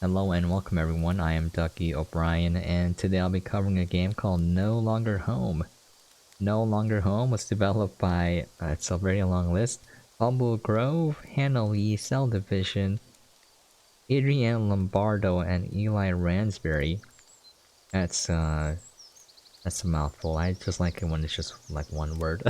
Hello and welcome everyone, I am Ducky Obrien, and today I'll be covering a game called No Longer Home. No Longer Home was developed by, it's a very long list, Humble Grove, Hannah Lee, Cell Division, Adrienne Lombardo, and Eli Ransberry. That's a mouthful. I just like it when it's just like one word.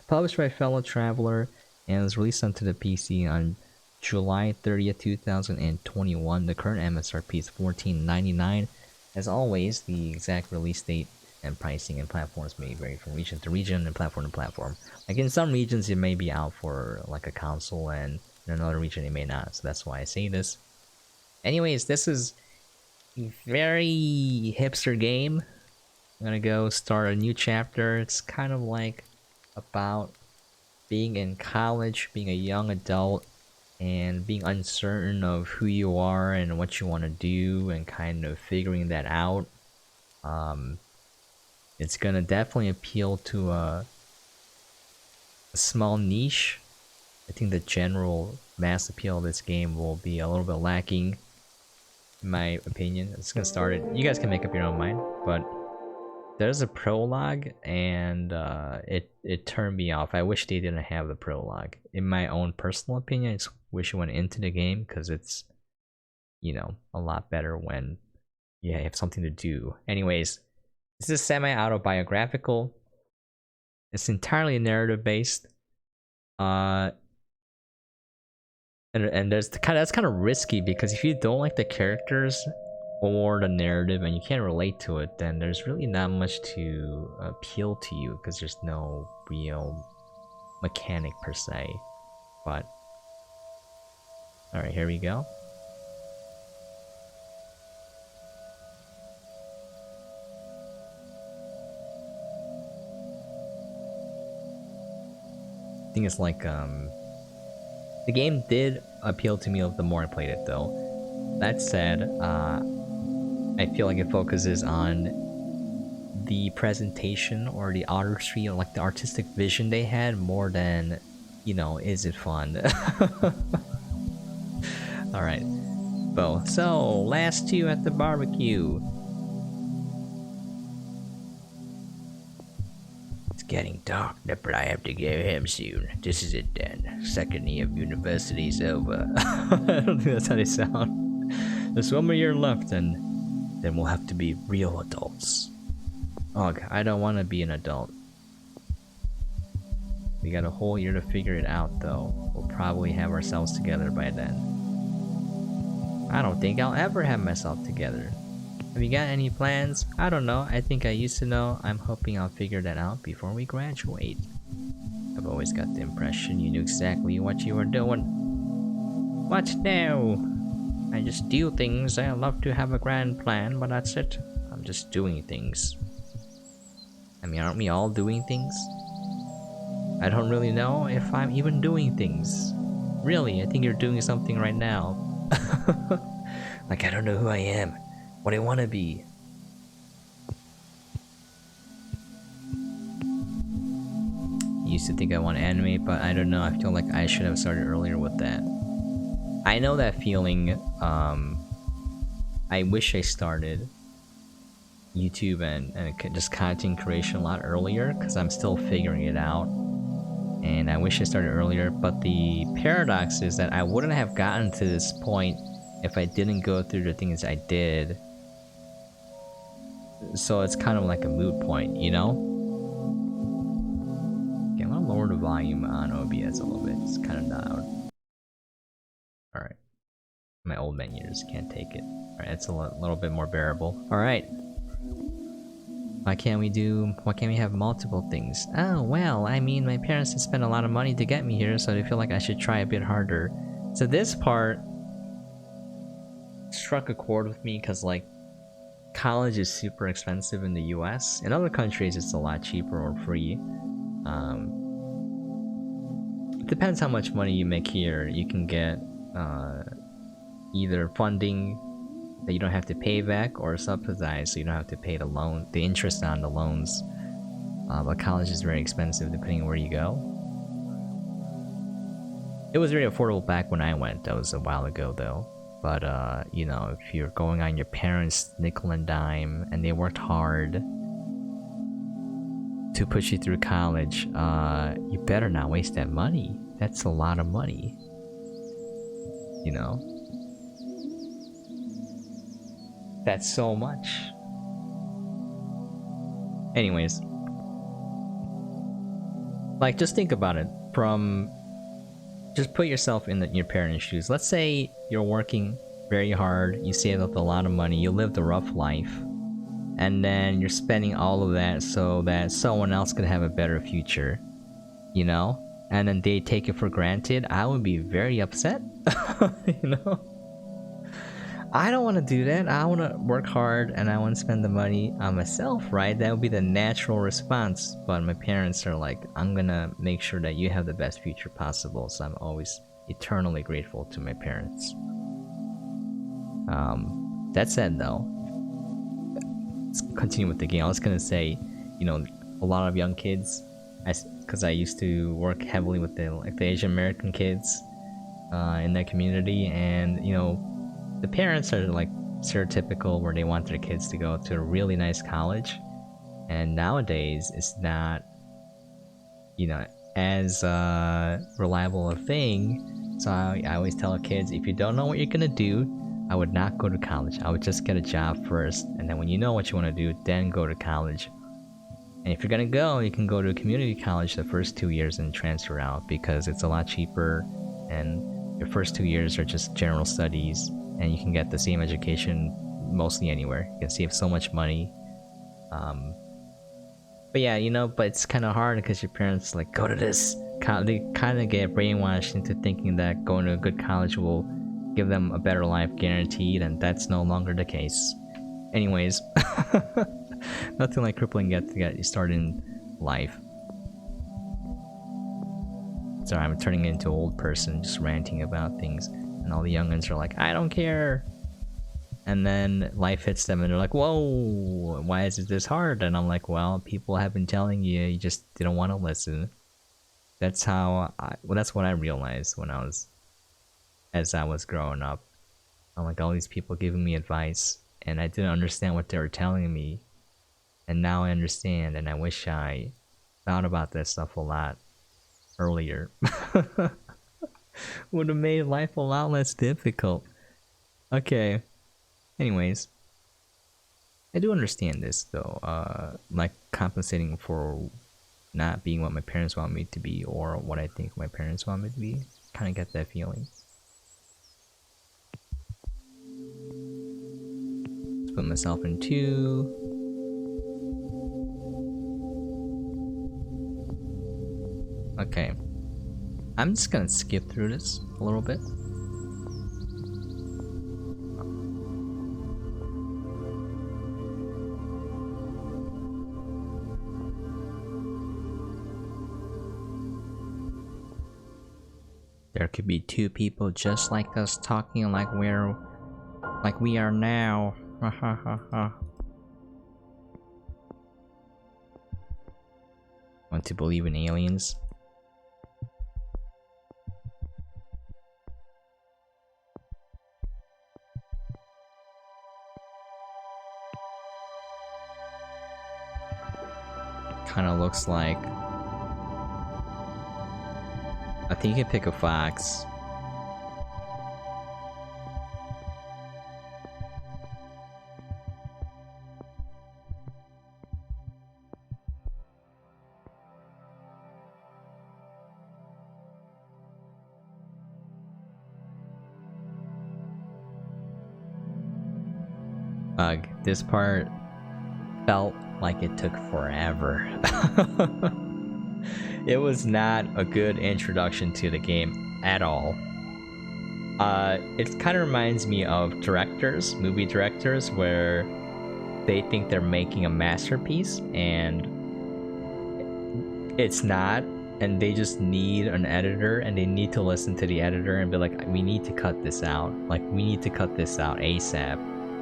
Published by Fellow Traveler and was released onto the PC on July 30th, 2021. The current MSRP is $14.99. As always, the exact release date and pricing and platforms may vary from region to region and platform to platform. Like in some regions, it may be out for like a console, and in another region, it may not. So that's why I say this. Anyways, this is a very hipster game. I'm gonna go start a new chapter. It's kind of like about being in college, being a young adult, and being uncertain of who you are and what you want to do, and kind of figuring that out. It's gonna definitely appeal to a small niche. I think the general mass appeal of this game will be a little bit lacking, in my opinion. Let's get started. You guys can make up your own mind, but there's a prologue, and it turned me off. I wish they didn't have the prologue. In my own personal opinion, I just wish it went into the game, because it's, a lot better when you have something to do. Anyways, this is semi-autobiographical. It's entirely narrative based. And that's kind of risky, because if you don't like the characters or the narrative and you can't relate to it, then there's really not much to appeal to you, because there's no real mechanic per se. But alright, here we go. I think it's like the game did appeal to me the more I played it, though. That said, I feel like it focuses on the presentation or the artistry, or like the artistic vision they had, more than, is it fun? Alright. So, last two at the barbecue. It's getting dark, but I have to get home soon. This is it then. Second year of university's over. I don't think that's how they sound. There's one more year left, and then we'll have to be real adults. Ugh, I don't want to be an adult. We got a whole year to figure it out, though. We'll probably have ourselves together by then. I don't think I'll ever have myself together. Have you got any plans? I don't know. I think I used to know. I'm hoping I'll figure that out before we graduate. I've always got the impression you knew exactly what you were doing. What now? I just do things. I love to have a grand plan, but that's it. I'm just doing things. I mean, aren't we all doing things? I don't really know if I'm even doing things. Really, I think you're doing something right now. Like, I don't know who I am, what I want to be. Used to think I want to animate, but I don't know. I feel like I should have started earlier with that. I know that feeling. I wish I started YouTube and just content creation a lot earlier, because I'm still figuring it out, and I wish I started earlier. But the paradox is that I wouldn't have gotten to this point if I didn't go through the things I did. So it's kind of like a moot point, Okay, I'm gonna lower the volume on OBS a little bit. It's kind of loud. Alright. My old man ears can't take it. Alright, it's a little bit more bearable. Alright. Why can't we have multiple things? Oh, well, I mean, my parents have spent a lot of money to get me here, so I feel like I should try a bit harder. So this part struck a chord with me, because, like, college is super expensive in the US. In other countries, it's a lot cheaper or free. It depends how much money you make here. You can get either funding that you don't have to pay back, or subsidized, so you don't have to pay the interest on the loans. But college is very expensive depending on where you go. It was very affordable back when I went. That was a while ago, though. But you know, if you're going on your parents' nickel and dime and they worked hard to push you through college, you better not waste that money. That's a lot of money. You know? That's so much. Anyways. Like, just think about it. Just put yourself in your parents' shoes. Let's say you're working very hard, you saved up a lot of money, you lived a rough life, and then you're spending all of that so that someone else could have a better future, you know? And then they take it for granted. I would be very upset, you know? I don't want to do that. I want to work hard and I want to spend the money on myself, right? That would be the natural response. But my parents are like, I'm gonna make sure that you have the best future possible. So I'm always eternally grateful to my parents. That said, though, let's continue with the game. I was gonna say, you know, a lot of young kids, because I used to work heavily with the Asian American kids in that community, and you know, the parents are like stereotypical where they want their kids to go to a really nice college, and nowadays it's not, you know, as reliable a thing. So I always tell kids, if you don't know what you're gonna do, I would not go to college. I would just get a job first, and then when you know what you want to do, then go to college. And if you're gonna go, you can go to a community college the first 2 years and transfer out, because it's a lot cheaper, and your first 2 years are just general studies, and you can get the same education mostly anywhere. You can save so much money. But yeah, you know, but it's kind of hard because your parents like, go to this. They kind of get brainwashed into thinking that going to a good college will give them a better life guaranteed, and that's no longer the case. Anyways, nothing like crippling yet to get you started in life. Sorry, I'm turning into an old person just ranting about things, and all the youngins are like, I don't care. And then life hits them and they're like, whoa, why is it this hard? And I'm like, well, people have been telling you, you just didn't want to listen. That's that's what I realized as I was growing up. I'm like, all these people giving me advice, and I didn't understand what they were telling me. And now I understand, and I wish I thought about this stuff a lot earlier. Would have made life a lot less difficult. Okay. Anyways, I do understand this though. Like compensating for not being what my parents want me to be, or what I think my parents want me to be. Kind of get that feeling. Let's put myself in 2. Okay. I'm just gonna skip through this a little bit. There could be 2 people just like us talking like we are now. Ha ha ha ha. Want to believe in aliens? Kind of looks like, I think you can pick a fox. Ugh, this part felt like it took forever. It was not a good introduction to the game at all. It kind of reminds me of movie directors, where they think they're making a masterpiece and it's not, and they just need an editor, and they need to listen to the editor and be like, we need to cut this out. Like, we need to cut this out ASAP.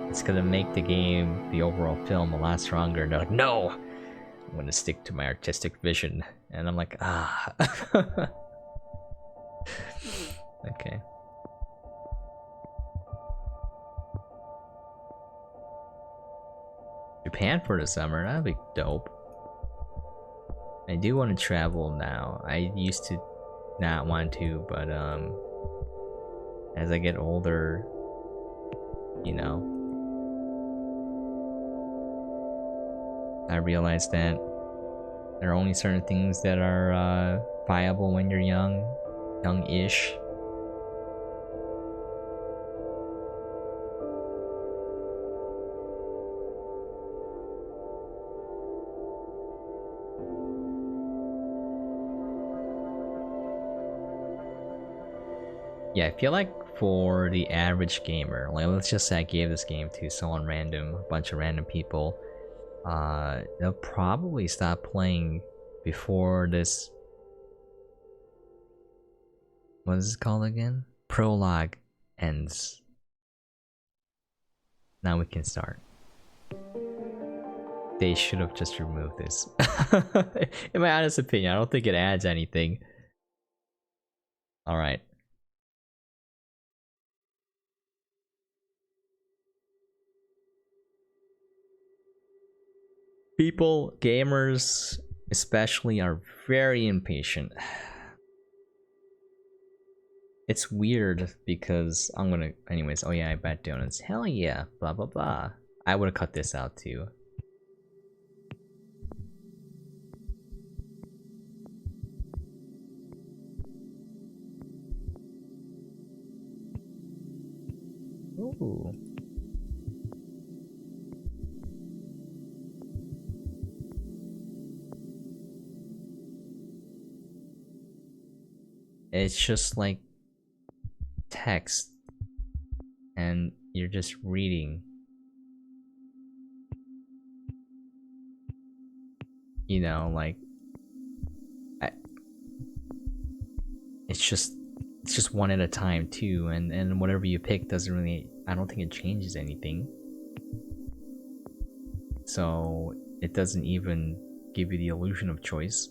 It's gonna make the game, the overall film, a lot stronger. And they're like, no! I'm gonna stick to my artistic vision. And I'm like, ah. Okay. Japan for the summer, that'd be dope. I do want to travel now. I used to not want to, but as I get older, you know, I realize that there are only certain things that are viable when you're young-ish. Yeah, I feel like for the average gamer, like let's just say I gave this game to someone random, a bunch of random people, they'll probably stop playing before this. What is it called again? Prologue ends. Now we can start. They should have just removed this. In my honest opinion, I don't think it adds anything. Alright. People, gamers especially, are very impatient. It's weird because I'm gonna. Anyways, oh yeah, I bet donuts. Hell yeah, blah blah blah. I would have cut this out too. Ooh. It's just like text and you're just reading. You know, like it's just one at a time too, and whatever you pick doesn't really. I don't think it changes anything. So it doesn't even give you the illusion of choice.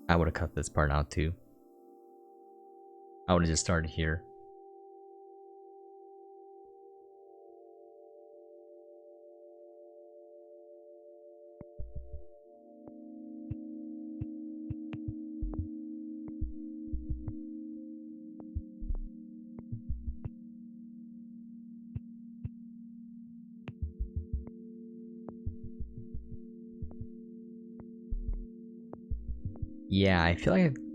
I would have cut this part out too. I would have just started here. Yeah, I feel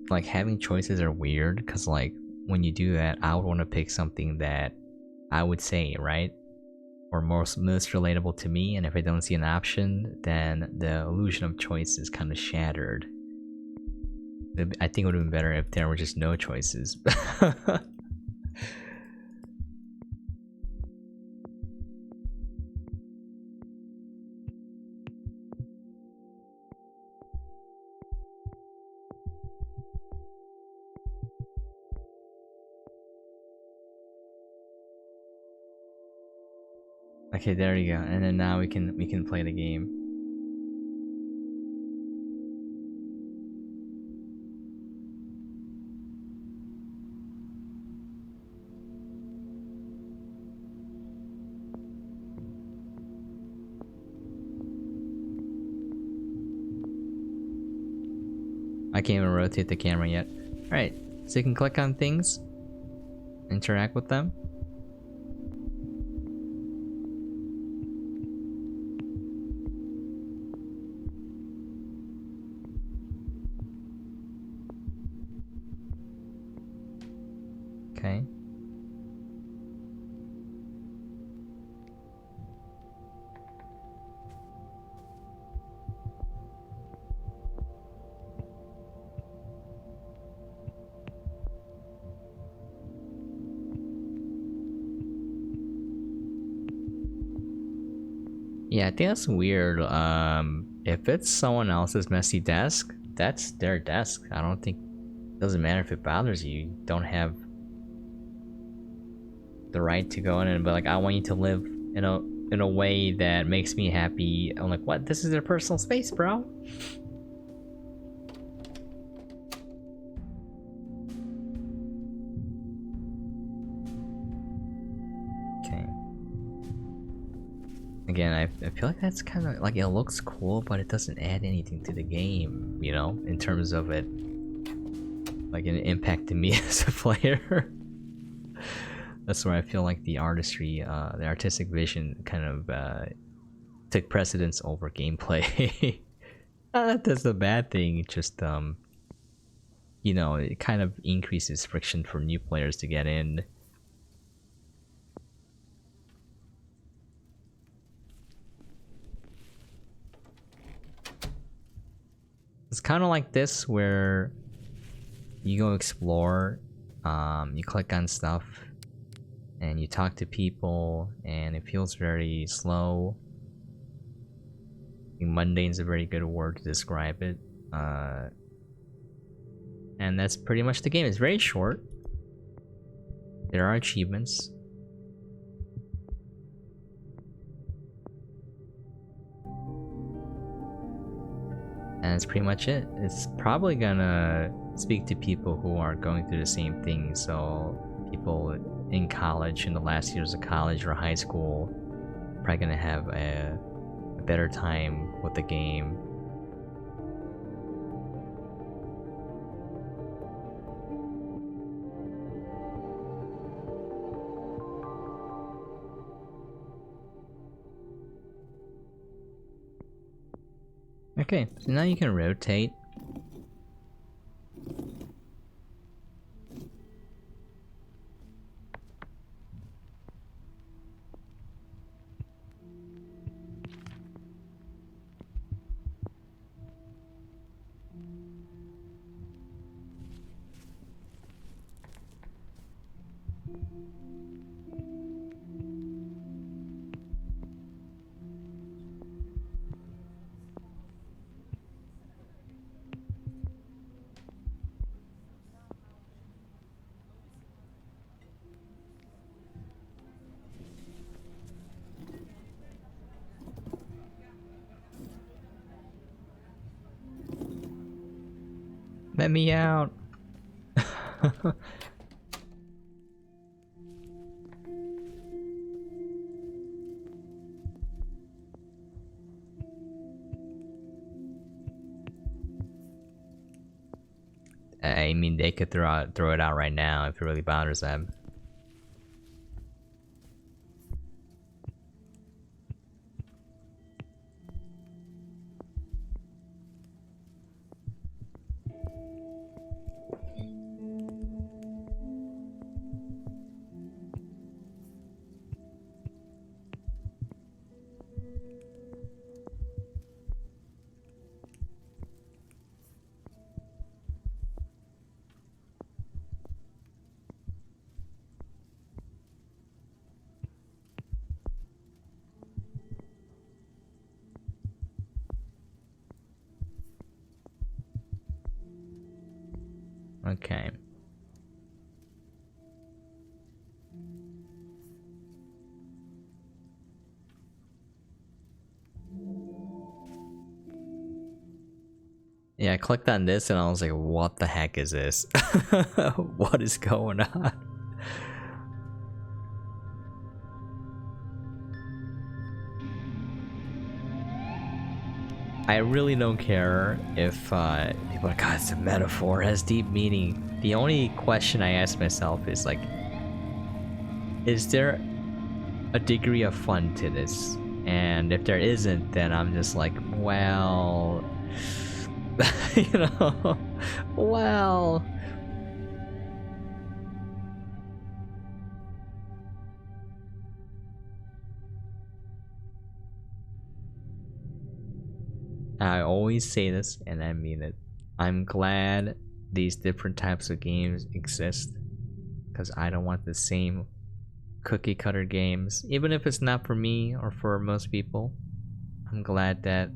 like having choices are weird because like when you do that, I would want to pick something that I would say, right? Or most relatable to me, and if I don't see an option, then the illusion of choice is kind of shattered. I think it would have been better if there were just no choices. Okay, there you go. And then now we can play the game. I can't even rotate the camera yet. Alright, so you can click on things, interact with them. Okay. Yeah, I think that's weird. If it's someone else's messy desk, that's their desk. I don't think, doesn't matter if it bothers you. You don't have the right to go in and be like, I want you to live in a way that makes me happy. I'm like, what? This is their personal space, bro. Okay. Again, I feel like that's kind of like, it looks cool, but it doesn't add anything to the game, you know, in terms of it, like an impact to me as a player. That's where I feel like the artistry, the artistic vision kind of took precedence over gameplay. Not that that's a bad thing, it just, you know, it kind of increases friction for new players to get in. It's kind of like this where you go explore, you click on stuff, and you talk to people, and it feels very slow. I think mundane is a very good word to describe it. And that's pretty much the game. It's very short. There are achievements. And that's pretty much it. It's probably gonna speak to people who are going through the same thing. So people in college, in the last years of college or high school, probably gonna have a better time with the game. Okay, so now you can rotate. Let me out. I mean, they could throw it out right now if it really bothers them. Okay. Yeah, I clicked on this and I was like, what the heck is this? What is going on? I really don't care if people are like, God, it's a metaphor, it has deep meaning. The only question I ask myself is like, is there a degree of fun to this? And if there isn't, then I'm just like, well, you know, well. I always say this, and I mean it. I'm glad these different types of games exist, because I don't want the same cookie cutter games, even if it's not for me or for most people. I'm glad that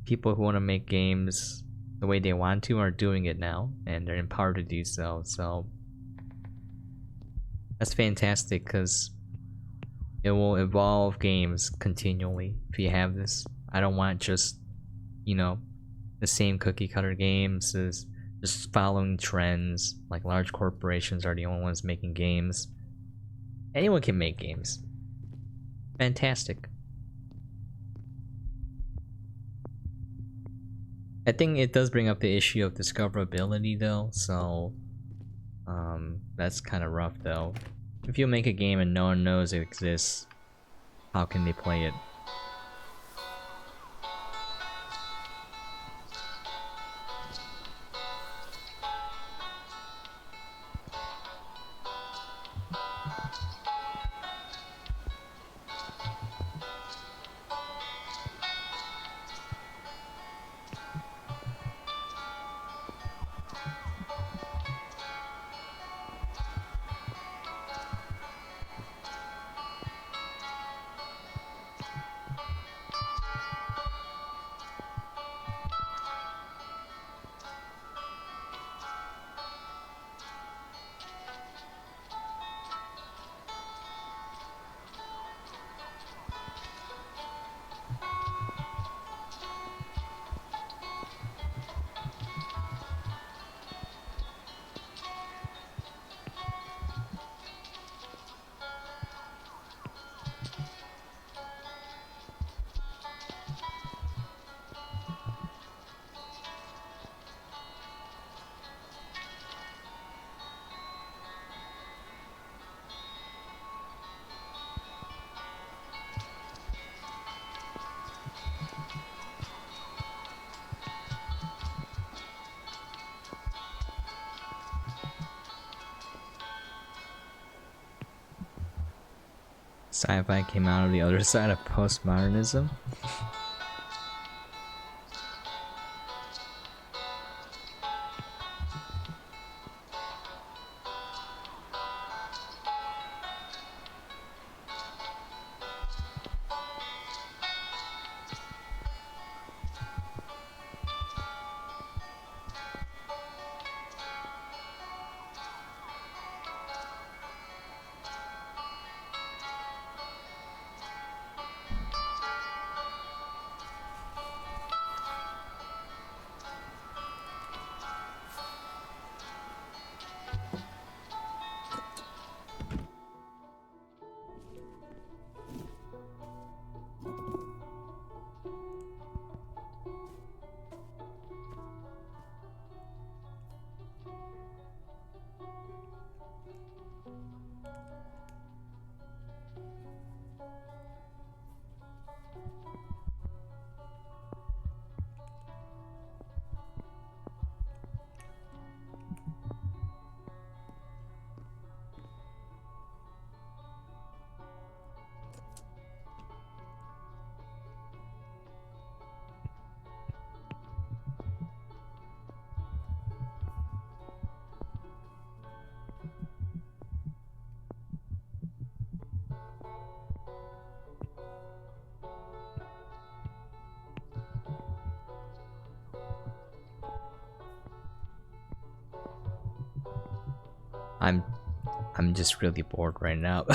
people who want to make games the way they want to are doing it now, and they're empowered to do so. So That's fantastic because it will evolve games continually if you have this. I don't want just, you know, the same cookie cutter games as just following trends. Like large corporations are the only ones making games. Anyone can make games. Fantastic. I think it does bring up the issue of discoverability though, so that's kind of rough though. If you make a game and no one knows it exists, how can they play it? Sci-fi came out of the other side of postmodernism. I'm just really bored right now.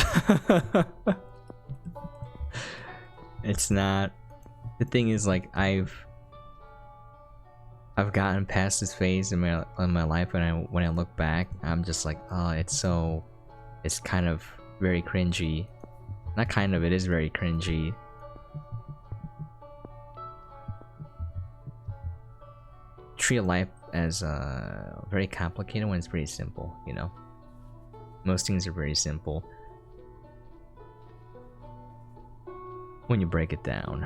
It's not. The thing is, like, I've gotten past this phase in my life, and when I look back, I'm just like, oh, it's kind of very cringy. Not kind of, it is very cringy. Treat life as very complicated when it's pretty simple, you know? Most things are very simple when you break it down.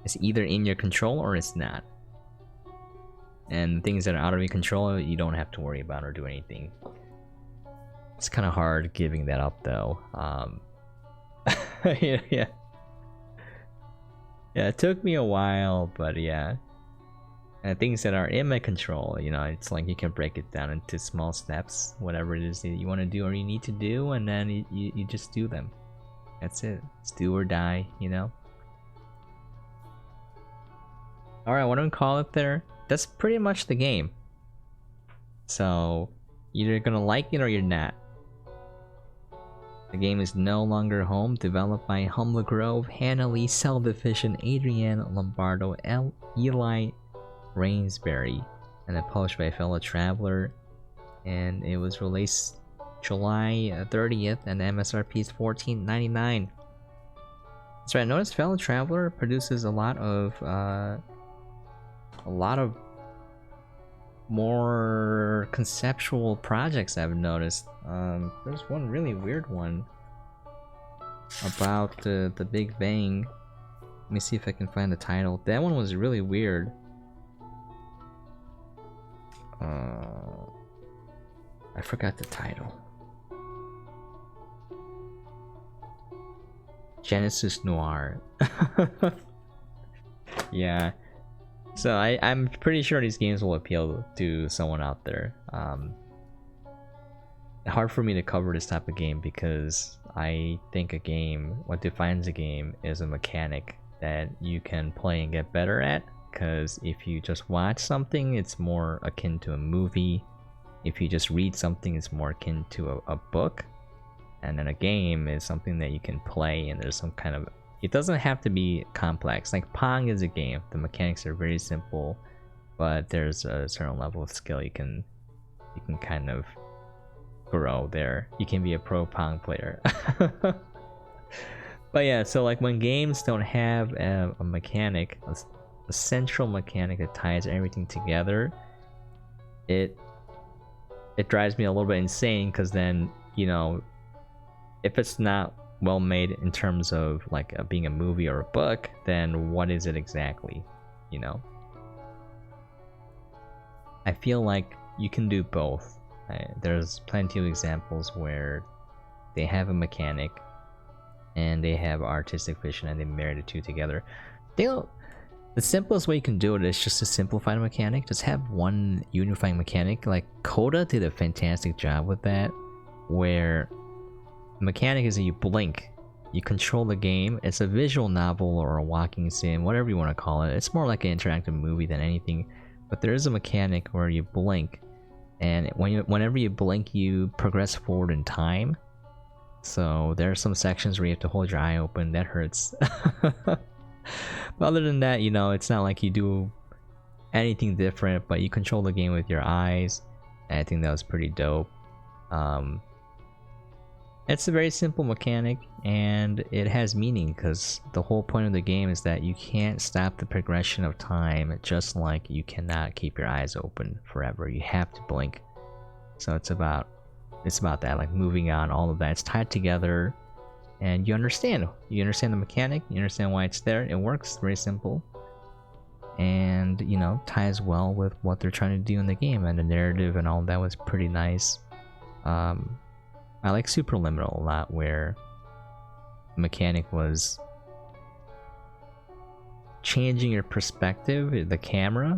It's either in your control or it's not. And things that are out of your control, you don't have to worry about or do anything. It's kind of hard giving that up though. Yeah, it took me a while, but yeah. And things that are in my control, you know, it's like you can break it down into small steps, whatever it is that you want to do or you need to do, and then you just do them. That's it. It's do or die, you know? Alright, why don't we call it there? That's pretty much the game. So either you're gonna like it or you're not. The game is No Longer Home, developed by Humble Grove, Hannah Lee, Self-Efficient, Adrienne Lombardo, Eli Rainsbury, and then published by Fellow Traveler. And it was released July 30th, and the MSRP is $14.99. That's right. I noticed Fellow Traveler produces a lot of more conceptual projects. I've noticed. There's one really weird one about the Big Bang. Let me see if I can find the title. That one was really weird. I forgot the title. Genesis Noir. Yeah. So I'm pretty sure these games will appeal to someone out there. Hard for me to cover this type of game because I think what defines a game is a mechanic that you can play and get better at. Because if you just watch something, it's more akin to a movie. If you just read something, it's more akin to a book. And then a game is something that you can play, and there's some kind of... It doesn't have to be complex. Like Pong is a game. The mechanics are very simple, but there's a certain level of skill you can kind of grow there. You can be a pro Pong player. But yeah, so like when games don't have a mechanic, a central mechanic that ties everything together, it drives me a little bit insane, because then, you know, if it's not well made in terms of like being a movie or a book, then what is it exactly, you know? I feel like you can do both. There's plenty of examples where they have a mechanic and they have artistic vision and they marry the two together. The simplest way you can do it is just to simplify the mechanic. Just have one unifying mechanic. Like Coda did a fantastic job with that, where the mechanic is that you blink, you control the game. It's a visual novel or a walking sim, whatever you want to call it. It's more like an interactive movie than anything, but there is a mechanic where you blink, and whenever you blink, you progress forward in time. So there are some sections where you have to hold your eye open. That hurts. But other than that, you know, it's not like you do anything different, but you control the game with your eyes, and I think that was pretty dope. It's a very simple mechanic, and it has meaning, because the whole point of the game is that you can't stop the progression of time, just like you cannot keep your eyes open forever. You have to blink. So it's about that, like moving on, all of that. It's tied together, and you understand the mechanic, you understand why it's there. It works, very simple, and you know, ties well with what they're trying to do in the game, and the narrative and all that was pretty nice. I like Superliminal a lot, where the mechanic was changing your perspective, the camera,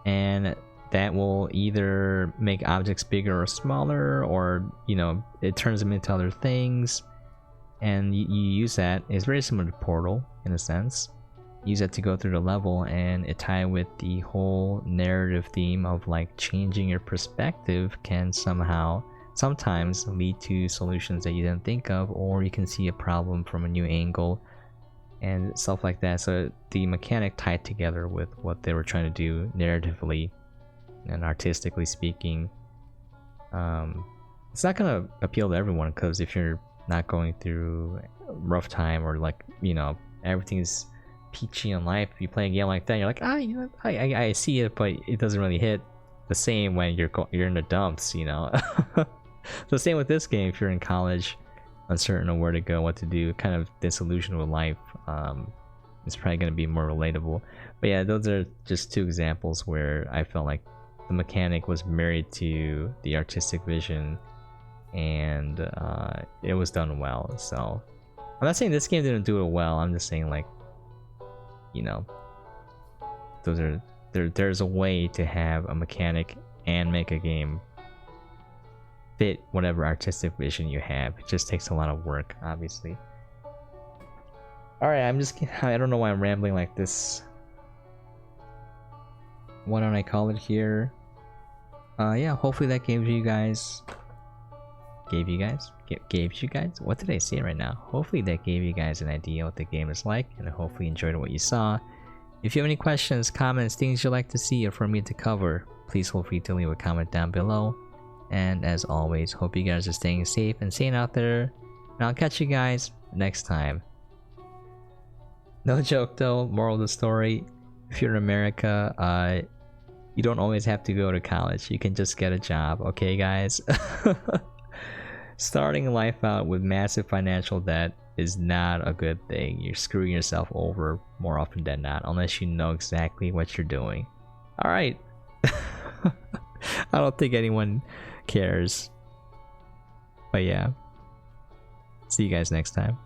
and that will either make objects bigger or smaller, or, you know, it turns them into other things. And you use that. It's very similar to Portal in a sense. Use that to go through the level, and it tie with the whole narrative theme of like changing your perspective can sometimes lead to solutions that you didn't think of, or you can see a problem from a new angle and stuff like that. So the mechanic tied together with what they were trying to do narratively and artistically speaking. It's not gonna appeal to everyone, because if you're not going through a rough time, or like, you know, everything's peachy in life, you play a game like that, you're like, you know, I see it, but it doesn't really hit the same when you're in the dumps, you know. So same with this game. If you're in college, uncertain of where to go, what to do, kind of disillusioned with life, it's probably going to be more relatable. But yeah, those are just two examples where I felt like the mechanic was married to the artistic vision, and it was done well. So I'm not saying this game didn't do it well, I'm just saying, like, you know, there's a way to have a mechanic and make a game fit whatever artistic vision you have. It just takes a lot of work, obviously. Alright, I don't know why I'm rambling like this. Why don't I call it here? Yeah, hopefully that gave you guys. What did I say right now? Hopefully that gave you guys an idea what the game is like, and hopefully you enjoyed what you saw. If you have any questions, comments, things you'd like to see or for me to cover, please feel free to leave a comment down below. And as always, hope you guys are staying safe and sane out there. And I'll catch you guys next time. No joke though, moral of the story, if you're in America, you don't always have to go to college. You can just get a job, okay guys? Starting life out with massive financial debt is not a good thing. You're screwing yourself over more often than not, unless you know exactly what you're doing. Alright. I don't think anyone cares. But yeah. See you guys next time.